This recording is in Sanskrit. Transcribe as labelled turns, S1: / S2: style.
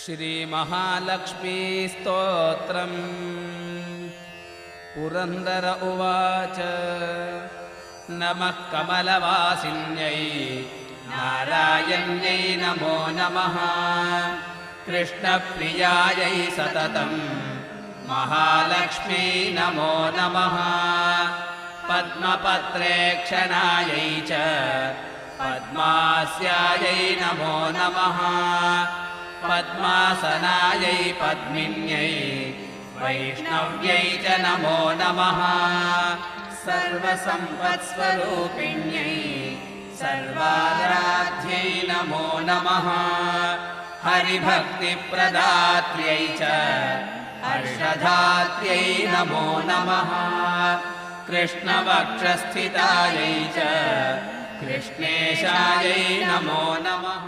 S1: श्रीमहालक्ष्मी स्तोत्रम्। पुरन्दर उवाच। नमः कमलवासिन्यै नारायण्यै नमो नमः। कृष्णप्रियायै सततं महालक्ष्मी नमो नमः। पद्मपत्रेक्षणायै च पद्मास्यायै नमो नमः। पद्मासनायै पद्मिन्यै वैष्णव्यै च नमो नमः। सर्वसम्पत्स्वरूपिण्यै सर्वाराध्यै नमो नमः। हरिभक्तिप्रदात्र्यै च हर्षधात्र्यै नमो नमः। कृष्णवक्षस्थितायै च कृष्णेशायै नमो नमः।